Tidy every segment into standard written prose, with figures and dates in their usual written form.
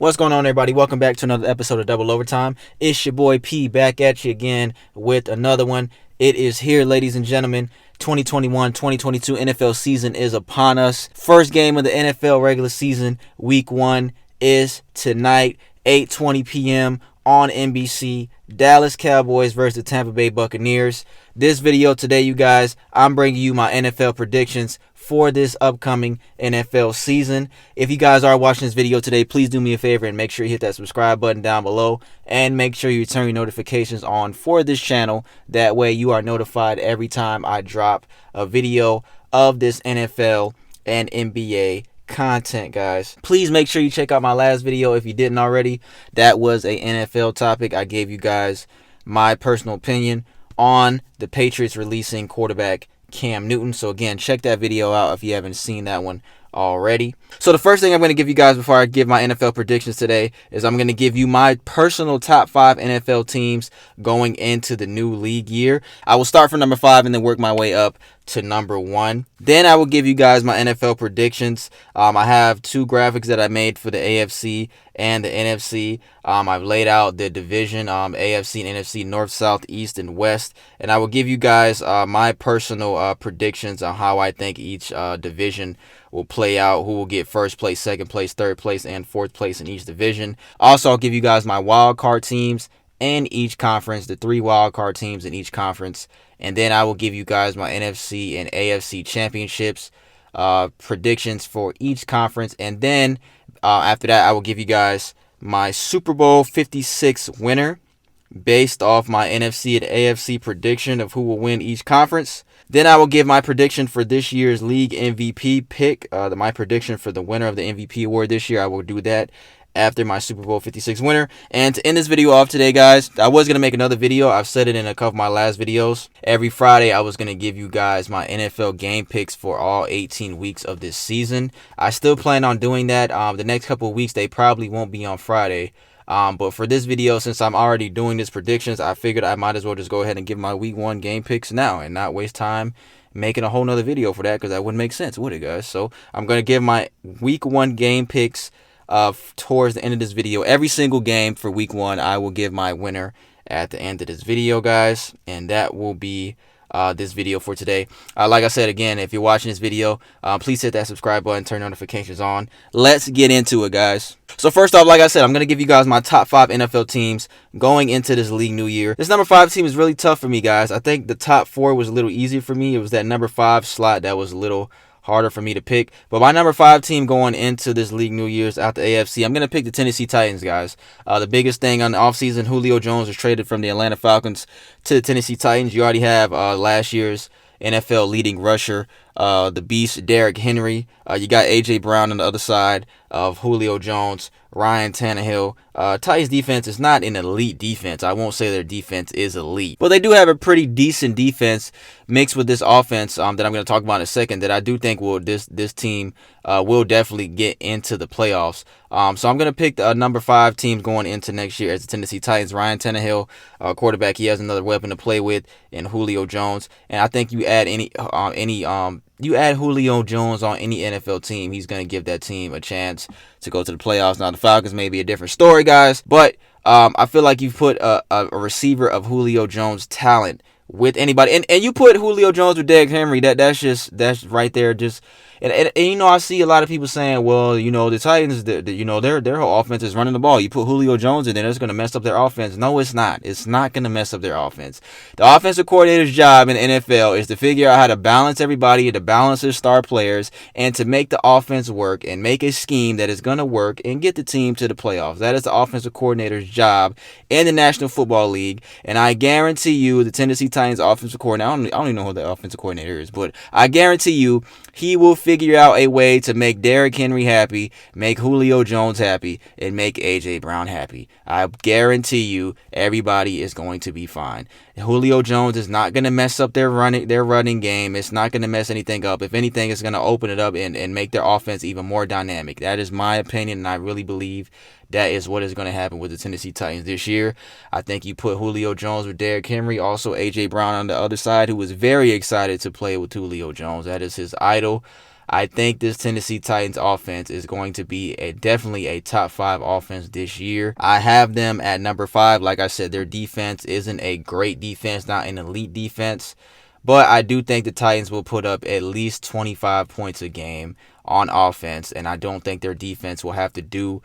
What's going on, everybody? Welcome back to another episode of Double Overtime. It's your boy P back at you again with another one. It is here, ladies and gentlemen. 2021-2022 NFL season is upon us. First game of the NFL regular season, week 1, is tonight, 8:20 p.m. on NBC. Dallas Cowboys versus the Tampa Bay Buccaneers. This video today, you guys, I'm bringing you my NFL predictions for this upcoming NFL season. If you guys are watching this video today, please do me a favor and make sure you hit that subscribe button down below and make sure you turn your notifications on for this channel. That way you are notified every time I drop a video of this NFL and NBA content, guys. Please make sure you check out my last video if you didn't already. That was a NFL topic. I gave you guys my personal opinion on the Patriots releasing quarterback Cam Newton. So again, check that video out if you haven't seen that one already. So the first thing I'm going to give you guys before I give my NFL predictions today is I'm going to give you my personal top 5 NFL teams going into the new league year. I will start from number 5 and then work my way up to number 1. Then I will give you guys my NFL predictions. I have 2 graphics that I made for the AFC and the NFC. I've laid out the division, AFC and NFC, North, South, East, and West. And I will give you guys my personal predictions on how I think each division will play out, who will get first place, second place, third place, and fourth place in each division. Also, I'll give you guys my wild card teams in each conference, the 3 wild card teams in each conference. And then I will give you guys my NFC and AFC championships predictions for each conference. And then after that, I will give you guys my Super Bowl 56 winner based off my NFC and AFC prediction of who will win each conference. Then I will give my prediction for this year's league MVP pick, my prediction for the winner of the MVP award this year. I will do that after my Super Bowl 56 winner. And to end this video off today, guys, I was going to make another video. I've said it in a couple of my last videos. Every Friday, I was going to give you guys my NFL game picks for all 18 weeks of this season. I still plan on doing that. The next couple of weeks, they probably won't be on Friday. But for this video, since I'm already doing this predictions, I figured I might as well just go ahead and give my week 1 game picks now and not waste time making a whole nother video for that, because that wouldn't make sense, would it, guys? So I'm going to give my week 1 game picks towards the end of this video. Every single game for week 1, I will give my winner at the end of this video, guys, and that will be this video for today. Like I said, again, if you're watching this video, please hit that subscribe button, turn notifications on. Let's get into it, guys. So first off, like I said, I'm going to give you guys my top 5 NFL teams going into this league new year. This number 5 team is really tough for me, guys. I think the top 4 was a little easier for me. It was that number 5 slot that was a little harder for me to pick. But my number 5 team going into this league new year's out the AFC, I'm going to pick the Tennessee Titans, guys. The biggest thing on the offseason, Julio Jones was traded from the Atlanta Falcons to the Tennessee Titans. You already have last year's NFL leading rusher, the beast Derrick Henry. You got A.J. Brown on the other side of Julio Jones, Ryan Tannehill. Titans defense is not an elite defense. I won't say their defense is elite, but they do have a pretty decent defense mixed with this offense that I'm going to talk about in a second, that I do think will this team will definitely get into the playoffs. So I'm going to pick the number 5 team going into next year as the Tennessee Titans. Ryan Tannehill, quarterback, he has another weapon to play with in Julio Jones, and I think you add you add Julio Jones on any NFL team, he's going to give that team a chance to go to the playoffs. Now, the Falcons may be a different story, guys, but I feel like you've put a receiver of Julio Jones' talent with anybody, and you put Julio Jones with Derrick Henry, that's right there. Just and you know, I see a lot of people saying, well, you know, the Titans, you know, their whole offense is running the ball. You put Julio Jones in there, it's going to mess up their offense. No, it's not. It's not going to mess up their offense. The offensive coordinator's job in the NFL is to figure out how to balance everybody, to balance their star players, and to make the offense work and make a scheme that is going to work and get the team to the playoffs. That is the offensive coordinator's job in the National Football League, and I guarantee you the Tennessee Titans offensive coordinator, I don't even know who the offensive coordinator is, but I guarantee you he will figure out a way to make Derrick Henry happy, make Julio Jones happy, and make A.J. Brown happy. I guarantee you everybody is going to be fine. Julio Jones is not going to mess up their running game. It's not going to mess anything up. If anything, it's going to open it up and make their offense even more dynamic. That is my opinion, and I really believe that is what is going to happen with the Tennessee Titans this year. I think you put Julio Jones with Derrick Henry, also A.J. Brown on the other side, who is very excited to play with Julio Jones. That is his idol. I think this Tennessee Titans offense is going to be definitely a top 5 offense this year. I have them at number 5. Like I said, their defense isn't a great defense, not an elite defense. But I do think the Titans will put up at least 25 points a game on offense. And I don't think their defense will have to do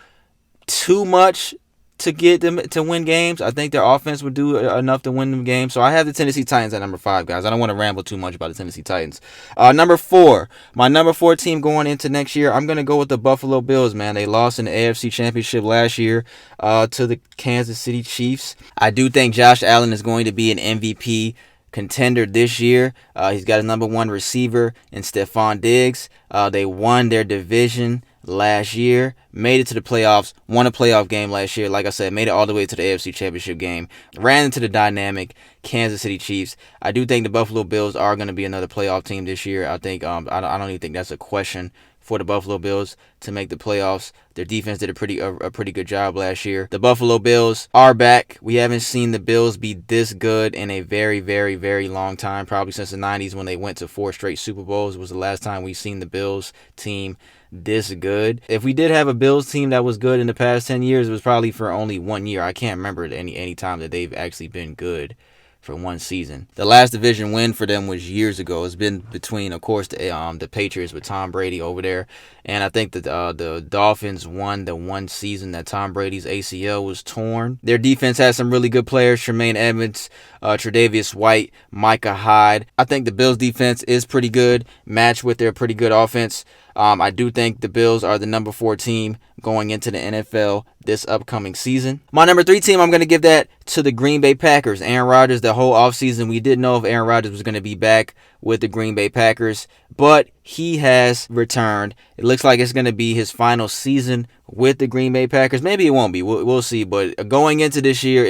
too much to get them to win games. I think their offense would do enough to win them games. So I have the Tennessee Titans at number 5, guys. I don't want to ramble too much about the Tennessee Titans. Number 4, my number 4 team going into next year, I'm going to go with the Buffalo Bills, man. They lost in the AFC Championship last year to the Kansas City Chiefs. I do think Josh Allen is going to be an MVP contender this year. He's got a number 1 receiver in Stephon Diggs. They won their division last year, made it to the playoffs, won a playoff game last year. Like I said, made it all the way to the AFC Championship game, ran into the dynamic Kansas City Chiefs. I do think the Buffalo Bills are going to be another playoff team this year. I think I don't even think that's a question for the Buffalo Bills to make the playoffs. Their defense did a pretty good job last year. The Buffalo Bills are back. We haven't seen the Bills be this good in a very, very, very long time. Probably since the 90s when they went to 4 straight Super Bowls was the last time we've seen the Bills team this good. If we did have a Bills team that was good in the past 10 years, it was probably for only 1 year. I can't remember any time that they've actually been good for one season. The last division win for them was years ago. It's been between, of course, the Patriots with Tom Brady over there, and I think that the Dolphins won the one season that Tom Brady's ACL was torn. Their defense has some really good players: Tremaine Edmonds, Tre'Davious White, Micah Hyde. I think the Bills' defense is pretty good, matched with their pretty good offense. I do think the Bills are the number 4 team going into the NFL this upcoming season. My number 3 team, I'm going to give that to the Green Bay Packers. Aaron Rodgers, the whole offseason, we didn't know if Aaron Rodgers was going to be back with the Green Bay Packers, but he has returned. It looks like it's going to be his final season with the Green Bay Packers. Maybe it won't be. We'll see. But going into this year,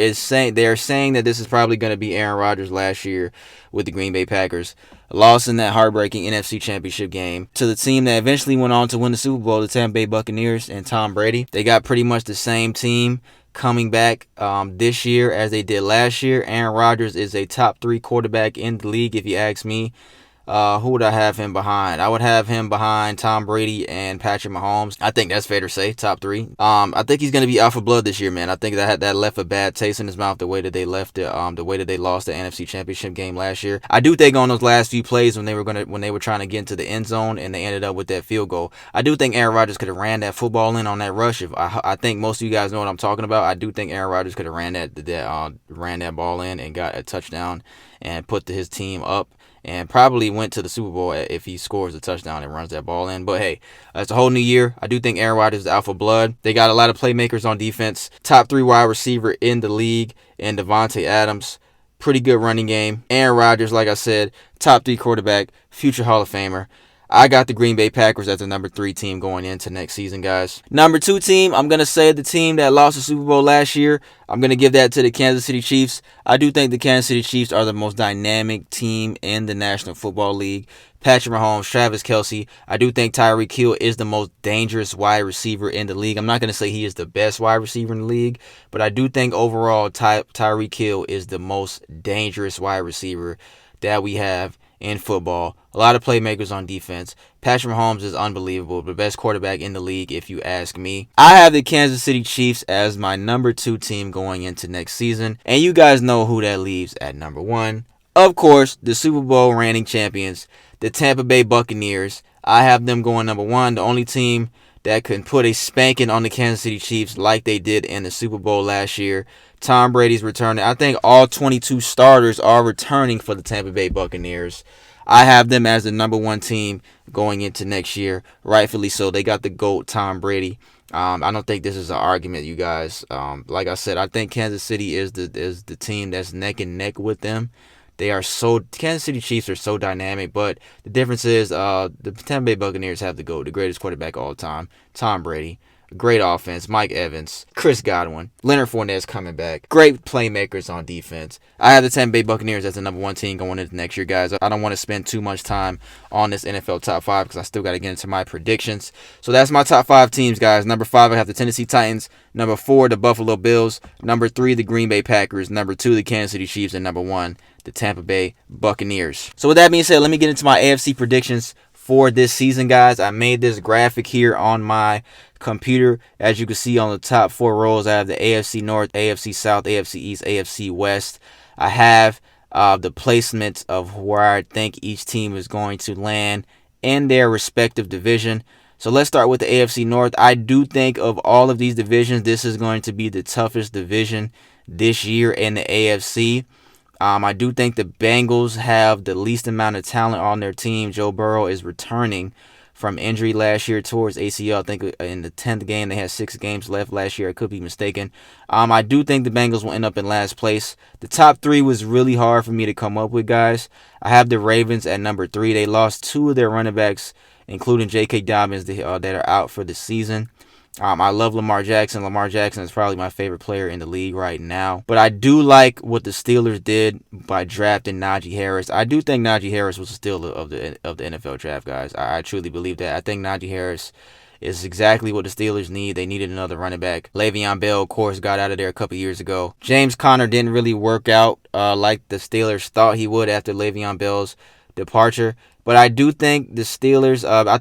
they're saying that this is probably going to be Aaron Rodgers' last year with the Green Bay Packers. Lost in that heartbreaking NFC Championship game to the team that eventually went on to win the Super Bowl, the Tampa Bay Buccaneers and Tom Brady. They got pretty much the same team coming back this year as they did last year. Aaron Rodgers is a top 3 quarterback in the league, if you ask me. Who would I have him behind? I would have him behind Tom Brady and Patrick Mahomes. I think that's fair to say, top 3. I think he's going to be out for blood this year, man. I think that left a bad taste in his mouth, the way that they left it, the way that they lost the NFC Championship game last year. I do think on those last few plays when they were trying to get into the end zone and they ended up with that field goal, I do think Aaron Rodgers could have ran that football in on that rush. I think most of you guys know what I'm talking about. I do think Aaron Rodgers could have ran that ball in and got a touchdown and put his team up, and probably went to the Super Bowl if he scores a touchdown and runs that ball in. But hey, it's a whole new year. I do think Aaron Rodgers is out for blood. They got a lot of playmakers on defense. Top 3 wide receiver in the league in Devontae Adams. Pretty good running game. Aaron Rodgers, like I said, top 3 quarterback, future Hall of Famer. I got the Green Bay Packers as the number 3 team going into next season, guys. Number 2 team, I'm going to say the team that lost the Super Bowl last year. I'm going to give that to the Kansas City Chiefs. I do think the Kansas City Chiefs are the most dynamic team in the National Football League. Patrick Mahomes, Travis Kelce. I do think Tyreek Hill is the most dangerous wide receiver in the league. I'm not going to say he is the best wide receiver in the league, but I do think overall Tyreek Hill is the most dangerous wide receiver that we have in football. A lot of playmakers on defense. Patrick Mahomes is unbelievable. The best quarterback in the league, if you ask me. I have the Kansas City Chiefs as my number 2 team going into next season. And you guys know who that leaves at number 1. Of course, the Super Bowl reigning champions, the Tampa Bay Buccaneers. I have them going number 1. The only team that can put a spanking on the Kansas City Chiefs like they did in the Super Bowl last year. Tom Brady's returning. I think all 22 starters are returning for the Tampa Bay Buccaneers. I have them as the number 1 team going into next year. Rightfully so. They got the GOAT, Tom Brady. I don't think this is an argument, you guys. Like I said, I think Kansas City is the team that's neck and neck with them. Kansas City Chiefs are so dynamic, but the difference is the Tampa Bay Buccaneers have the GOAT, the greatest quarterback of all time, Tom Brady. Great offense, Mike Evans, Chris Godwin, Leonard Fournette's coming back. Great playmakers on defense. I have the Tampa Bay Buccaneers as the number 1 team going into next year, guys. I don't want to spend too much time on this NFL top 5 because I still got to get into my predictions. So that's my top 5 teams, guys. Number 5, I have the Tennessee Titans. Number 4, the Buffalo Bills. Number 3, the Green Bay Packers. Number 2, the Kansas City Chiefs. And number 1, the Tampa Bay Buccaneers. So with that being said, let me get into my AFC predictions for this season, guys. I made this graphic here on my computer. As you can see on the top 4 rows, I have the AFC North, AFC South, AFC East, AFC West. I have the placements of where I think each team is going to land in their respective division. So let's start with the AFC North. I do think of all of these divisions, this is going to be the toughest division this year in the AFC. I do think the Bengals have the least amount of talent on their team. Joe Burrow is returning from injury last year towards ACL. I think in the 10th game, they had 6 games left last year. I could be mistaken. I do think the Bengals will end up in last place. The top 3 was really hard for me to come up with, guys. I have the Ravens at number 3. They lost 2 of their running backs, including J.K. Dobbins, that are out for the season. I love Lamar Jackson. Lamar Jackson is probably my favorite player in the league right now. But I do like what the Steelers did by drafting Najee Harris. I do think Najee Harris was a steal of the NFL draft, guys. I truly believe that. I think Najee Harris is exactly what the Steelers need. They needed another running back. Le'Veon Bell, of course, got out of there a couple years ago. James Conner didn't really work out like the Steelers thought he would after Le'Veon Bell's departure. But I do think the Steelers, I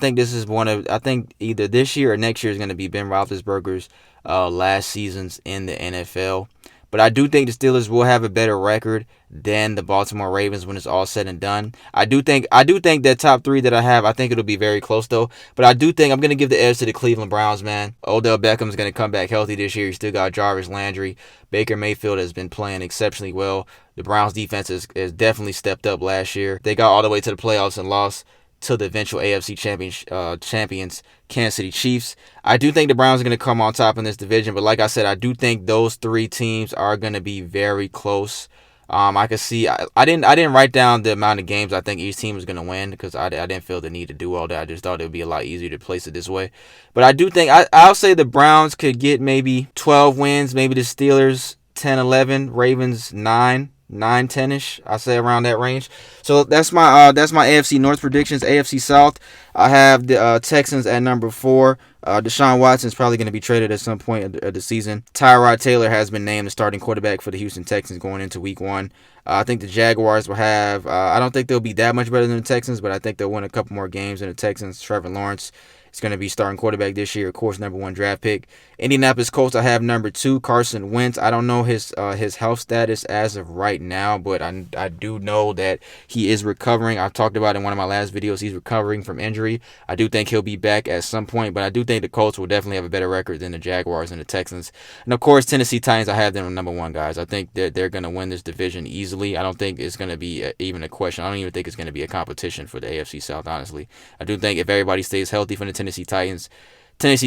think either this year or next year is going to be Ben Roethlisberger's last seasons in the NFL. But I do think the Steelers will have a better record than the Baltimore Ravens when it's all said and done. I do think that top 3 that I have, I think it'll be very close though. But I do think I'm going to give the edge to the Cleveland Browns, man. Odell Beckham's going to come back healthy this year. You still got Jarvis Landry. Baker Mayfield has been playing exceptionally well. The Browns defense has definitely stepped up last year. They got all the way to the playoffs and lost to the eventual AFC champions, Kansas City Chiefs. I do think the Browns are going to come on top in this division, but like I said, I do think those 3 teams are going to be very close. I could see. I didn't write down the amount of games I think each team was going to win because I didn't feel the need to do all that. I just thought it would be a lot easier to place it this way. But I do think I'll say the Browns could get maybe 12 wins, maybe the Steelers 10, 11, Ravens 9, 10-ish. I say around that range. So that's my AFC North predictions. AFC South, I have the Texans at number 4. Deshaun Watson is probably going to be traded at some point of the season. Tyrod Taylor has been named the starting quarterback for the Houston Texans going into week 1. I think the Jaguars will have, I don't think they'll be that much better than the Texans, but I think they'll win a couple more games than the Texans. Trevor Lawrence is going to be starting quarterback this year, of course, number 1 draft pick. Indianapolis Colts, I have number 2, Carson Wentz. I don't know his health status as of right now, but I do know that he is recovering. I've talked about in one of my last videos, he's recovering from injury. I do think he'll be back at some point, but I do think the Colts will definitely have a better record than the Jaguars and the Texans. And of course, Tennessee Titans, I have them at number 1, guys. I think that they're going to win this division easily. I don't think it's going to be even a question. I don't even think it's going to be a competition for the AFC South, honestly. I do think if everybody stays healthy from the Tennessee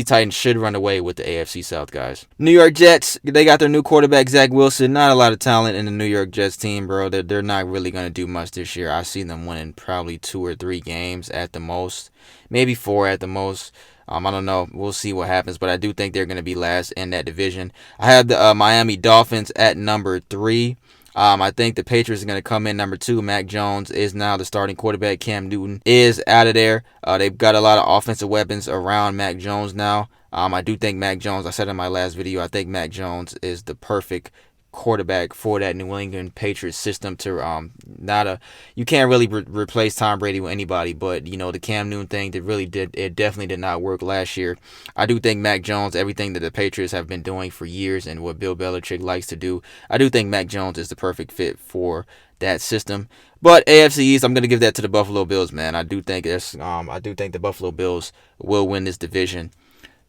Titans should run away with the AFC South, guys. New York Jets, they got their new quarterback, Zach Wilson. Not a lot of talent in the New York Jets team, bro. They're not really going to do much this year. I see them winning probably 2 or 3 games at the most. Maybe 4 at the most. I don't know. We'll see what happens, but I do think they're going to be last in that division. I have the Miami Dolphins at number 3. I think the Patriots are going to come in number 2. Mac Jones is now the starting quarterback. Cam Newton is out of there. They've got a lot of offensive weapons around Mac Jones now. I do think Mac Jones, I said in my last video, I think Mac Jones is the perfect quarterback for that New England Patriots system to you can't really replace Tom Brady with anybody, but the Cam Newton thing it definitely did not work last year. I do think Mac Jones, everything that the Patriots have been doing for years and what Bill Belichick likes to do, I do think Mac Jones is the perfect fit for that system. But AFC East, I'm going to give that to the Buffalo Bills, man. I do think the Buffalo Bills will win this division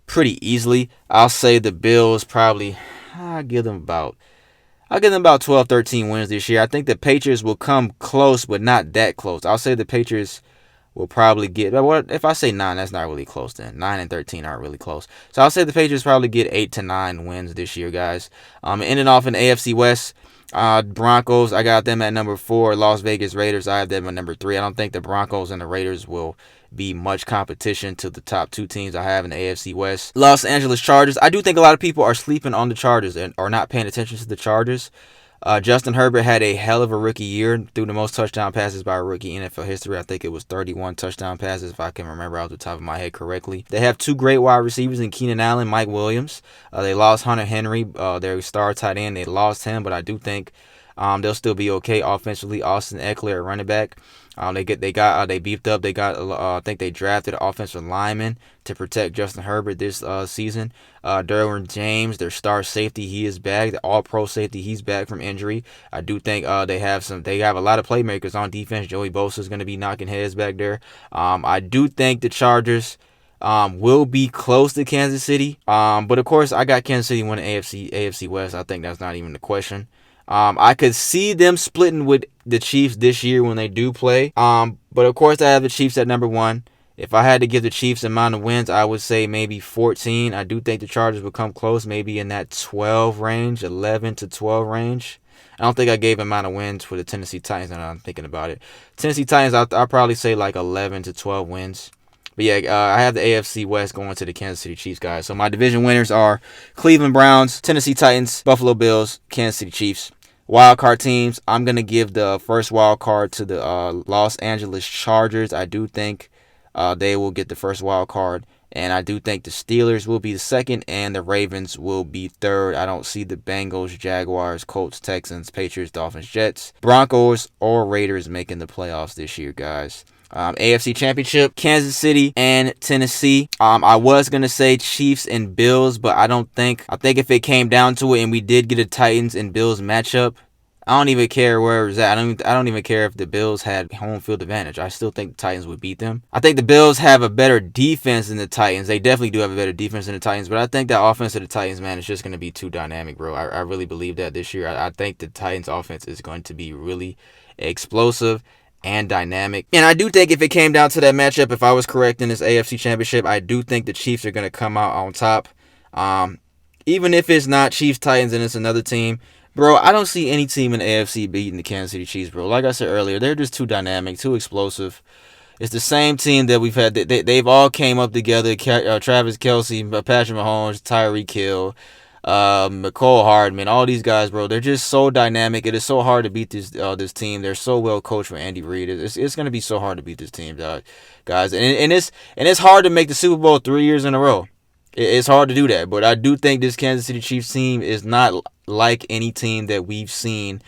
pretty easily. I'll say the Bills probably I'll give them about 12, 13 wins this year. I think the Patriots will come close, but not that close. I'll say the Patriots will probably get, if I say 9, that's not really close then. 9 and 13 aren't really close. So I'll say the Patriots probably get 8 to 9 wins this year, guys. Ending off in the AFC West, Broncos, I got them at number 4. Las Vegas Raiders, I have them at number 3. I don't think the Broncos and the Raiders will be much competition to the top 2 teams I have in the AFC West. Los Angeles Chargers, I do think a lot of people are sleeping on the Chargers and are not paying attention to the Chargers. Justin Herbert had a hell of a rookie year, threw the most touchdown passes by a rookie in NFL history. I think it was 31 touchdown passes, if I can remember off the top of my head correctly. They have 2 great wide receivers in Keenan Allen, Mike Williams. They lost Hunter Henry, their star tight end. They lost him, but I do think They'll still be okay offensively. Austin Eckler at running back. They beefed up. They got I think they drafted an offensive lineman to protect Justin Herbert this season. Derwin James, their star safety, he is back. The All-Pro safety, he's back from injury. I do think they have a lot of playmakers on defense. Joey Bosa is going to be knocking heads back there. I do think the Chargers will be close to Kansas City. But of course, I got Kansas City winning AFC West. I think that's not even the question. I could see them splitting with the Chiefs this year when they do play. But of course, I have the Chiefs at number 1. If I had to give the Chiefs amount of wins, I would say maybe 14. I do think the Chargers will come close, maybe in that 12 range, 11 to 12 range. I don't think I gave amount of wins for the Tennessee Titans now I'm thinking about it. Tennessee Titans, I'll probably say like 11 to 12 wins. But yeah, I have the AFC West going to the Kansas City Chiefs, guys. So my division winners are Cleveland Browns, Tennessee Titans, Buffalo Bills, Kansas City Chiefs. Wild card teams, I'm going to give the first wild card to the Los Angeles Chargers. I do think they will get the first wild card. And I do think the Steelers will be the second and the Ravens will be third. I don't see the Bengals, Jaguars, Colts, Texans, Patriots, Dolphins, Jets, Broncos, or Raiders making the playoffs this year, guys. AFC Championship, Kansas City and Tennessee. I was going to say Chiefs and Bills, but I think if it came down to it and we did get a Titans and Bills matchup, I don't even care where it was at. I don't even care if the Bills had home field advantage. I still think the Titans would beat them. I think the Bills have a better defense than the Titans. They definitely do have a better defense than the Titans, but I think that offense of the Titans, man, is just going to be too dynamic, bro. I really believe that this year. I think the Titans offense is going to be really explosive and dynamic. And I do think if it came down to that matchup, if I was correct in this AFC Championship, I do think the Chiefs are going to come out on top. Even if it's not Chiefs, Titans, and it's another team, bro, I don't see any team in the AFC beating the Kansas City Chiefs, bro. Like I said earlier, they're just too dynamic, too explosive. It's the same team that we've had. They've all came up together. Travis Kelce, Patrick Mahomes, Tyreek Hill, McCole Hardman, all these guys, bro. They're just so dynamic. It is so hard to beat this team. They're so well coached for Andy Reid. It's going to be so hard to beat this team, guys. And it's hard to make the Super Bowl 3 years in a row. It's hard to do that, but I do think this Kansas City Chiefs team is not like any team that we've seen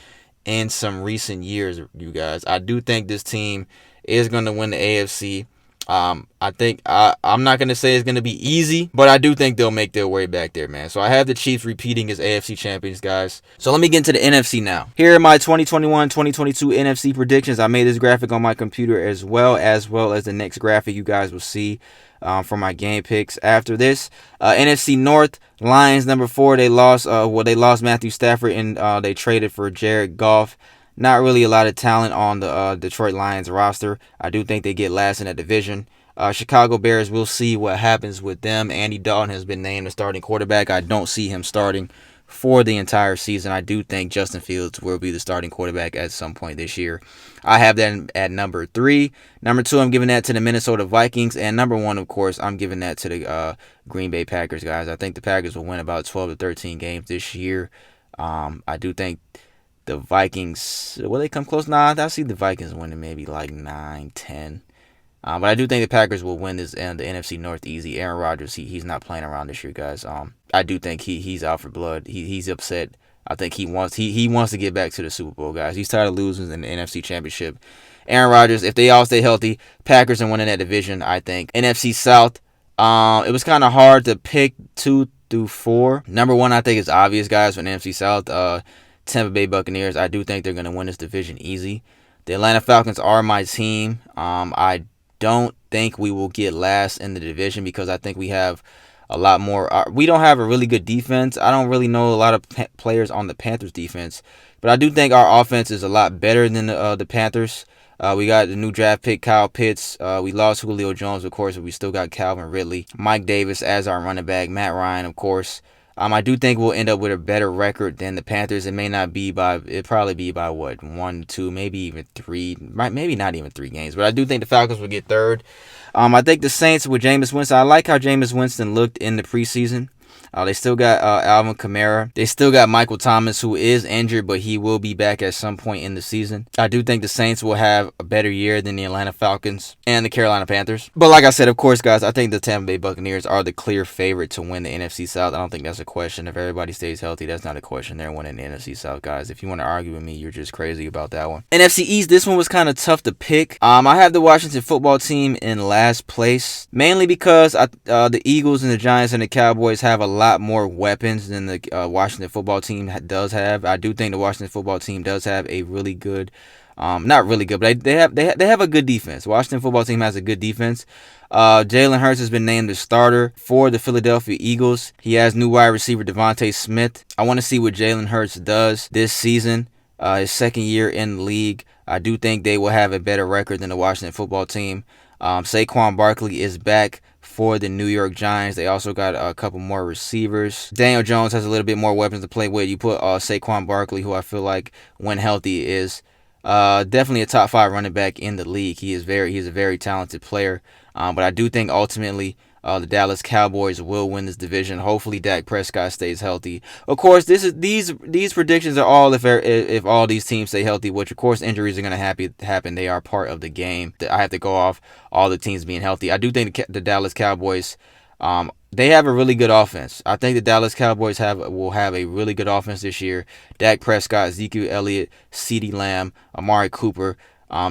in some recent years, you guys. I do think this team is going to win the AFC. I think I'm not going to say it's going to be easy, but I do think they'll make their way back there, man. So I have the Chiefs repeating as AFC champions, guys. So let me get into the NFC now. Here are my 2021-2022 NFC predictions. I made this graphic on my computer as well as the next graphic you guys will see for my game picks after this. NFC North, Lions number 4. They lost Matthew Stafford and they traded for Jared Goff. Not really a lot of talent on the Detroit Lions roster. I do think they get last in that division. Chicago Bears, we'll see what happens with them. Andy Dalton has been named the starting quarterback. I don't see him starting for the entire season. I do think Justin Fields will be the starting quarterback at some point this year. I have that at number 3. Number 2, I'm giving that to the Minnesota Vikings. And number 1, of course, I'm giving that to the Green Bay Packers, guys. I think the Packers will win about 12 to 13 games this year. I do think the Vikings, will they come close? Nah, I see the Vikings winning maybe like 9, 10. But I do think the Packers will win this and the NFC North easy. Aaron Rodgers, he's not playing around this year, guys. I do think he's out for blood. He's upset. I think he wants to get back to the Super Bowl, guys. He's tired of losing in the NFC Championship. Aaron Rodgers, if they all stay healthy, Packers are winning that division, I think. NFC South, it was kind of hard to pick 2 through 4. Number 1, I think is obvious, guys, for the NFC South. Tampa Bay Buccaneers, I do think they're going to win this division easy. The Atlanta Falcons are my team. I don't think we will get last in the division because I think we have a lot more. We don't have a really good defense. I don't really know a lot of players on the Panthers defense, but I do think our offense is a lot better than the Panthers. We got the new draft pick, Kyle Pitts. We lost Julio Jones, of course, but we still got Calvin Ridley. Mike Davis as our running back. Matt Ryan, of course. I do think we'll end up with a better record than the Panthers. It'll probably be by what, 1, 2, maybe even 3, maybe not even 3 games. But I do think the Falcons will get third. I think the Saints with Jameis Winston. I like how Jameis Winston looked in the preseason. They still got Alvin Kamara. They still got Michael Thomas, who is injured, but he will be back at some point in the season. I do think the Saints will have a better year than the Atlanta Falcons and the Carolina Panthers. But like I said, of course, guys, I think the Tampa Bay Buccaneers are the clear favorite to win the NFC South. I don't think that's a question. If everybody stays healthy, that's not a question. They're winning the NFC South, guys. If you want to argue with me, you're just crazy about that one. NFC East, this one was kind of tough to pick. I have the Washington football team in last place, mainly because the Eagles and the Giants and the Cowboys have a lot more weapons than the Washington football team does have. I do think the Washington football team does have a really good, not really good, but they have a good defense. Washington football team has a good defense. Jalen Hurts has been named the starter for the Philadelphia Eagles. He has new wide receiver Devontae Smith. I want to see what Jalen Hurts does this season. His second year in the league. I do think they will have a better record than the Washington football team. Saquon Barkley is back for the New York Giants. They also got a couple more receivers. Daniel Jones has a little bit more weapons to play with. You put Saquon Barkley, who I feel like when healthy is definitely a top 5 running back in the league. He's a very talented player. But I do think ultimately the Dallas Cowboys will win this division. Hopefully Dak Prescott stays healthy. Of course, these predictions are all if all these teams stay healthy, which of course injuries are going to happen. They are part of the game. I have to go off all the teams being healthy. I do think the Dallas Cowboys, they have a really good offense. I think the Dallas Cowboys will have a really good offense this year. Dak Prescott, Ezekiel Elliott, CeeDee Lamb, Amari Cooper.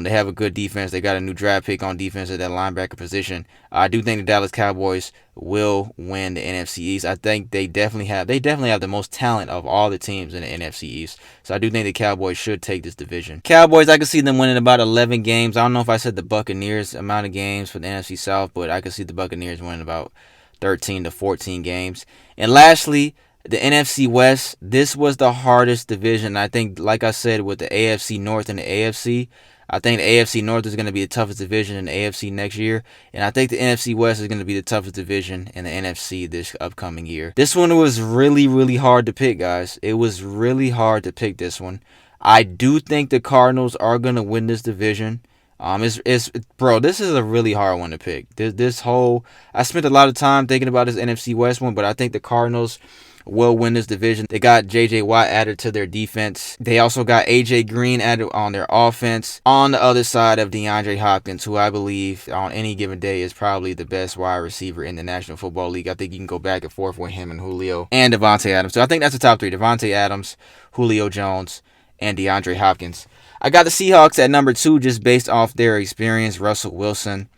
They have a good defense. They got a new draft pick on defense at that linebacker position. I do think the Dallas Cowboys will win the NFC East. I think they definitely have the most talent of all the teams in the NFC East. So I do think the Cowboys should take this division. Cowboys, I can see them winning about 11 games. I don't know if I said the Buccaneers amount of games for the NFC South, but I can see the Buccaneers winning about 13 to 14 games. And lastly, the NFC West. This was the hardest division. I think, like I said, with the AFC North and the AFC, I think the AFC North is going to be the toughest division in the AFC next year. And I think the NFC West is going to be the toughest division in the NFC this upcoming year. This one was really, really hard to pick, guys. It was really hard to pick this one. I do think the Cardinals are going to win this division. Bro, this is a really hard one to pick. I spent a lot of time thinking about this NFC West one, but I think the Cardinals will win this division. They got J.J. Watt added to their defense. They also got A.J. Green added on their offense. On the other side of DeAndre Hopkins, who I believe on any given day is probably the best wide receiver in the National Football League. I think you can go back and forth with him and Julio and Devontae Adams. So I think that's the top 3. Devontae Adams, Julio Jones, and DeAndre Hopkins. I got the Seahawks at number 2 just based off their experience. Russell Wilson.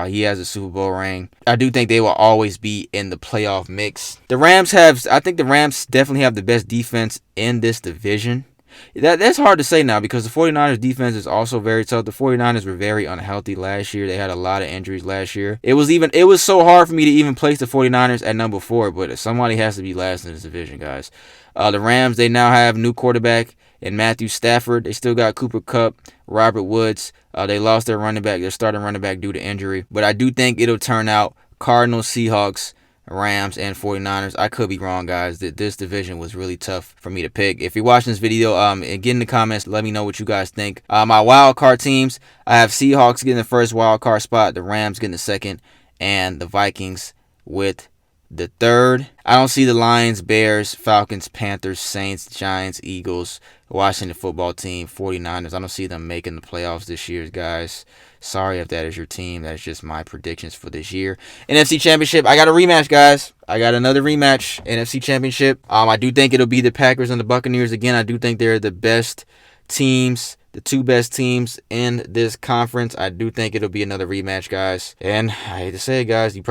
He has a Super Bowl ring. I do think they will always be in the playoff mix. I think the Rams definitely have the best defense in this division. That's hard to say now because the 49ers defense is also very tough. The 49ers were very unhealthy last year. They had a lot of injuries last year. It was so hard for me to even place the 49ers at number 4, but somebody has to be last in this division, guys. The Rams, they now have new quarterback in Matthew Stafford. They still got Cooper Kupp, Robert Woods. They lost their starting running back due to injury. But I do think it'll turn out Cardinals, Seahawks, Rams, and 49ers. I could be wrong, guys. This division was really tough for me to pick. If you're watching this video, and get in the comments, let me know what you guys think. My wild card teams, I have Seahawks getting the first wild card spot, the Rams getting the second, and the Vikings with the third. I don't see the Lions, Bears, Falcons, Panthers, Saints, Giants, Eagles, Washington football team, 49ers. I don't see them making the playoffs this year, guys. Sorry if that is your team. That's just my predictions for this year. NFC Championship, I got a rematch, guys. I got another rematch, NFC Championship. I do think it'll be the Packers and the Buccaneers again. I do think they're the best teams, the 2 best teams in this conference. I do think it'll be another rematch, guys. And I hate to say it, guys, of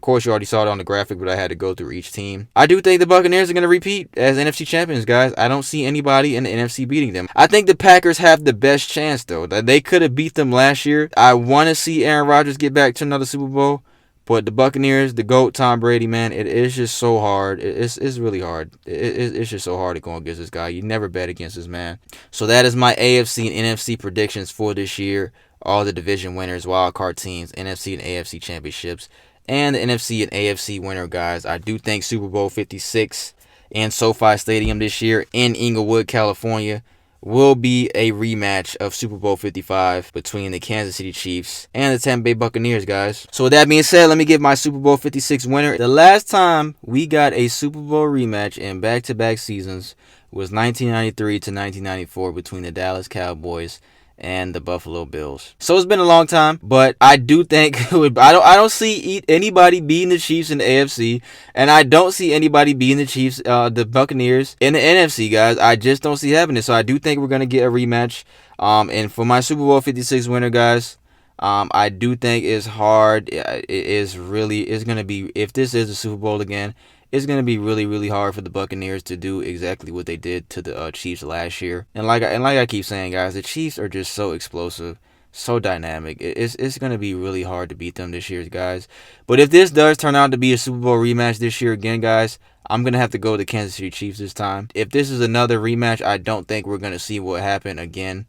course you already saw it on the graphic, but I had to go through each team. I do think the Buccaneers are going to repeat as NFC champions, guys. I don't see anybody in the NFC beating them. I think the Packers have the best chance, though. They could have beat them last year. I want to see Aaron Rodgers get back to another Super Bowl. But the Buccaneers, the GOAT, Tom Brady, man, it is just so hard. It's really hard. It's just so hard to go against this guy. You never bet against this man. So that is my AFC and NFC predictions for this year. All the division winners, wild card teams, NFC and AFC championships, and the NFC and AFC winner, guys. I do think Super Bowl 56 in SoFi Stadium this year in Inglewood, California will be a rematch of Super Bowl 55 between the Kansas City Chiefs and the Tampa Bay Buccaneers, guys. So with that being said, let me give my Super Bowl 56 winner. The last time we got a Super Bowl rematch in back-to-back seasons was 1993 to 1994 between the Dallas Cowboys and the Buffalo Bills. So it's been a long time, but I do think I don't see anybody beating the Chiefs in the AFC, and I don't see anybody beating the Chiefs, the Buccaneers in the NFC, guys. I just don't see happening. So I do think we're gonna get a rematch. And for my Super Bowl 56 winner, guys, I do think it's hard. It's gonna be, if this is the Super Bowl again, it's going to be really, really hard for the Buccaneers to do exactly what they did to the Chiefs last year. And like I keep saying, guys, the Chiefs are just so explosive, so dynamic. It's going to be really hard to beat them this year, guys. But if this does turn out to be a Super Bowl rematch this year again, guys, I'm going to have to go with the Kansas City Chiefs this time. If this is another rematch, I don't think we're going to see what happened again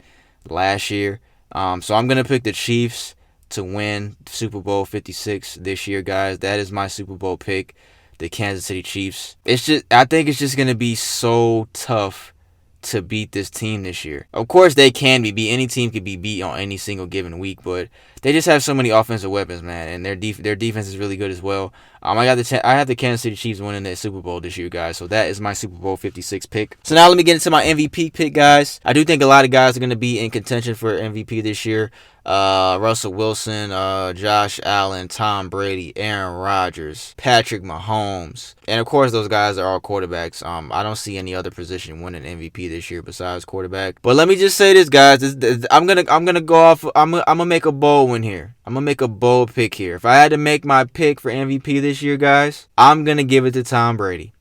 last year. So I'm going to pick the Chiefs to win Super Bowl 56 this year, guys. That is my Super Bowl pick. The Kansas City Chiefs. I think it's just going to be so tough to beat this team this year. Of course, they can be beat. Any team could be beat on any single given week, but they just have so many offensive weapons, man, and their defense is really good as well. I have the Kansas City Chiefs winning the Super Bowl this year, guys. So that is my Super Bowl 56 pick. So now let me get into my MVP pick, guys. I do think a lot of guys are going to be in contention for MVP this year. Russell Wilson, Josh Allen, Tom Brady, Aaron Rodgers, Patrick Mahomes, and of course those guys are all quarterbacks. I don't see any other position winning MVP this year besides quarterback. But let me just say this, guys. I'm gonna go off. I'm gonna make a bold one here. I'm gonna make a bold pick here. If I had to make my pick for MVP this year, guys, I'm gonna give it to Tom Brady.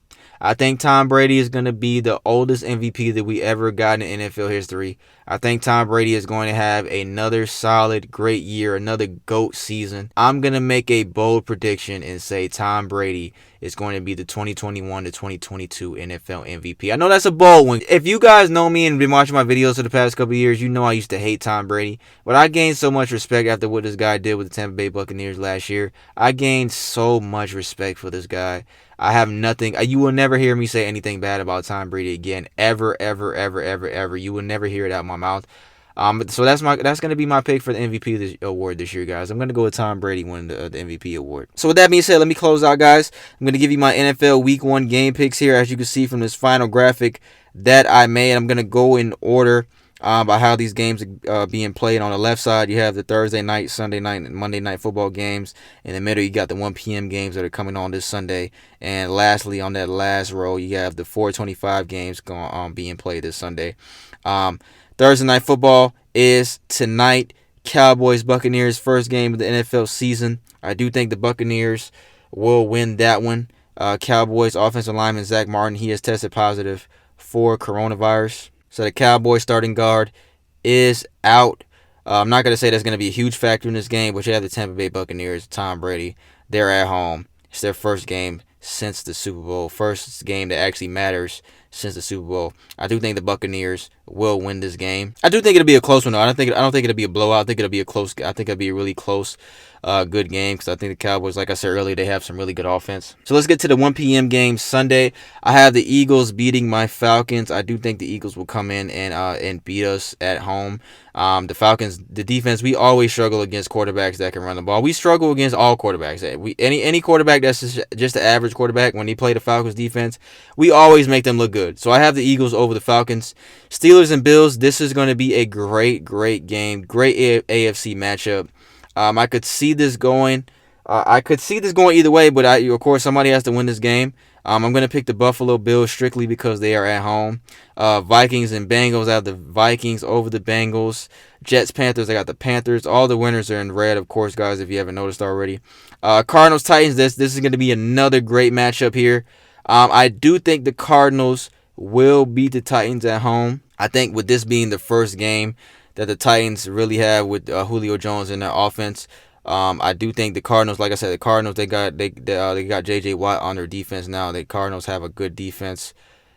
I think Tom Brady is going to be the oldest MVP that we ever got in NFL history. I think Tom Brady is going to have another solid, great year, another GOAT season. I'm going to make a bold prediction and say Tom Brady is going to be the 2021 to 2022 NFL MVP. I know that's a bold one. If you guys know me and been watching my videos for the past couple of years, you know I used to hate Tom Brady. But I gained so much respect after what this guy did with the Tampa Bay Buccaneers last year. I gained so much respect for this guy. I have nothing. You will never hear me say anything bad about Tom Brady again, ever, ever, ever, ever, ever. You will never hear it out of my mouth. So that's going to be my pick for the MVP award this year, guys. I'm going to go with Tom Brady winning the MVP award. So with that being said, let me close out, guys. I'm going to give you my NFL Week 1 game picks here, as you can see from this final graphic that I made. I'm going to go in order by how these games are being played. On the left side, you have the Thursday night, Sunday night, and Monday night football games. In the middle, you got the 1 p.m. games that are coming on this Sunday. And lastly, on that last row, you have the 4:25 games being played this Sunday. Thursday night football is tonight. Cowboys Buccaneers, first game of the NFL season. I do think the Buccaneers will win that one. Cowboys offensive lineman Zach Martin, he has tested positive for coronavirus. So the Cowboys starting guard is out. I'm not going to say that's going to be a huge factor in this game, but you have the Tampa Bay Buccaneers, Tom Brady. They're at home. It's their first game since the Super Bowl. First game that actually matters since the Super Bowl. I do think the Buccaneers will win this game. I do think it'll be a close one, though. I don't think it'll be a blowout. I think it'll be a really close, good game, because I think the Cowboys, like I said earlier, they have some really good offense. So let's get to the 1 p.m. game Sunday. I have the Eagles beating my Falcons. I do think the Eagles will come in and beat us at home. The Falcons, the defense, we always struggle against quarterbacks that can run the ball. We struggle against all quarterbacks. Any quarterback that's just an average quarterback, when they play the Falcons defense, we always make them look good. So I have the Eagles over the Falcons. Steelers and Bills, this is going to be a great game. Great AFC matchup. I could see this going. Either way, but of course somebody has to win this game. I'm going to pick the Buffalo Bills strictly because they are at home. Vikings and Bengals, I have the Vikings over the Bengals. Jets, Panthers, I got the Panthers. All the winners are in red, of course, guys, if you haven't noticed already. Cardinals, Titans, this is going to be another great matchup here. I do think the Cardinals will beat the Titans at home. I think with this being the first game that the Titans really have with Julio Jones in their offense, I do think the Cardinals, like I said, they got J.J. Watt on their defense now. The Cardinals have a good defense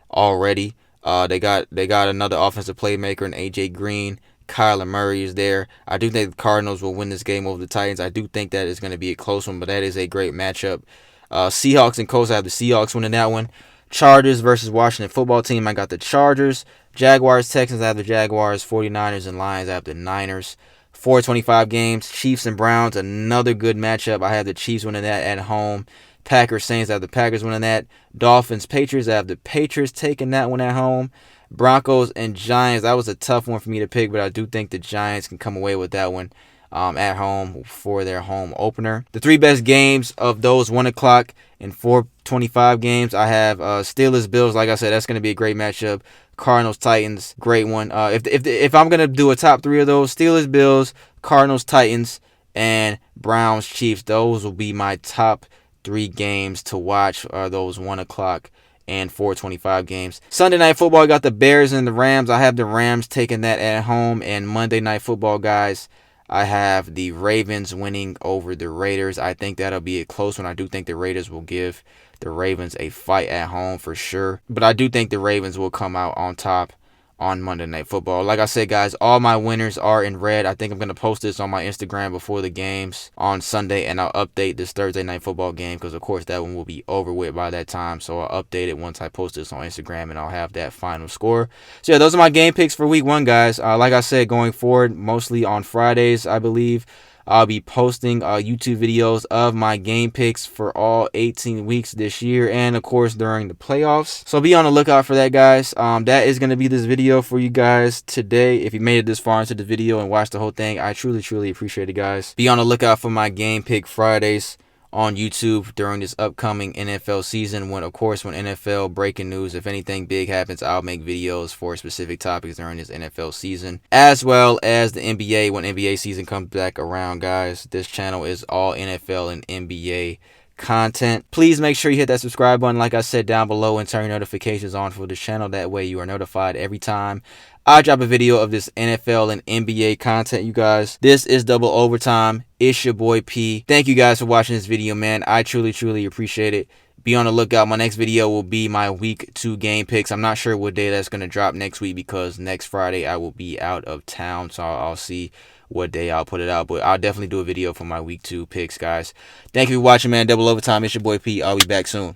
already. They got another offensive playmaker in A.J. Green. Kyler Murray is there. I do think the Cardinals will win this game over the Titans. I do think that is going to be a close one, but that is a great matchup. Seahawks and Colts, I have the Seahawks winning that one. Chargers versus Washington football team. I got the Chargers. Jaguars, Texans, I have the Jaguars. 49ers and Lions, I have the Niners. 425 games. Chiefs and Browns, another good matchup. I have the Chiefs winning that at home. Packers, Saints, I have the Packers winning that. Dolphins, Patriots, I have the Patriots taking that one at home. Broncos and Giants, that was a tough one for me to pick, but I do think the Giants can come away with that one at home for their home opener. The three best games of those 1 o'clock and 425 games, I have Steelers, Bills. Like I said, that's going to be a great matchup. Cardinals, Titans, great one. If I'm going to do a top three of those, Steelers, Bills, Cardinals, Titans, and Browns, Chiefs, those will be my top three games to watch, those 1 o'clock and 425 games. Sunday Night Football, I got the Bears and the Rams. I have the Rams taking that at home. And Monday Night Football, guys, I have the Ravens winning over the Raiders. I think that'll be a close one. I do think the Raiders will give the Ravens a fight at home for sure. But I do think the Ravens will come out on top on Monday Night Football. Like I said, guys, all my winners are in red. I think I'm going to post this on my Instagram before the games on Sunday, and I'll update this Thursday Night Football game because, of course, that one will be over with by that time. So I'll update it once I post this on Instagram, and I'll have that final score. So, yeah, those are my game picks for week 1, guys. Like I said, going forward, mostly on Fridays, I believe, I'll be posting YouTube videos of my game picks for all 18 weeks this year and, of course, during the playoffs. So be on the lookout for that, guys. That is going to be this video for you guys today. If you made it this far into the video and watched the whole thing, I truly, truly appreciate it, guys. Be on the lookout for my Game Pick Fridays on YouTube during this upcoming NFL season. When NFL breaking news, if anything big happens, I'll make videos for specific topics during this NFL season, as well as the NBA. When NBA season comes back around, guys, this channel is all NFL and NBA content. Please make sure you hit that subscribe button, like I said, down below, and turn your notifications on for this channel. That way you are notified every time I drop a video of this NFL and NBA content, you guys. This is Double Overtime. It's your boy P. Thank you guys for watching this video, man. I truly, truly appreciate it. Be on the lookout. My next video will be my week 2 game picks. I'm not sure what day that's going to drop next week because next Friday I will be out of town. So I'll see what day I'll put it out. But I'll definitely do a video for my week 2 picks, guys. Thank you for watching, man. Double Overtime. It's your boy P. I'll be back soon.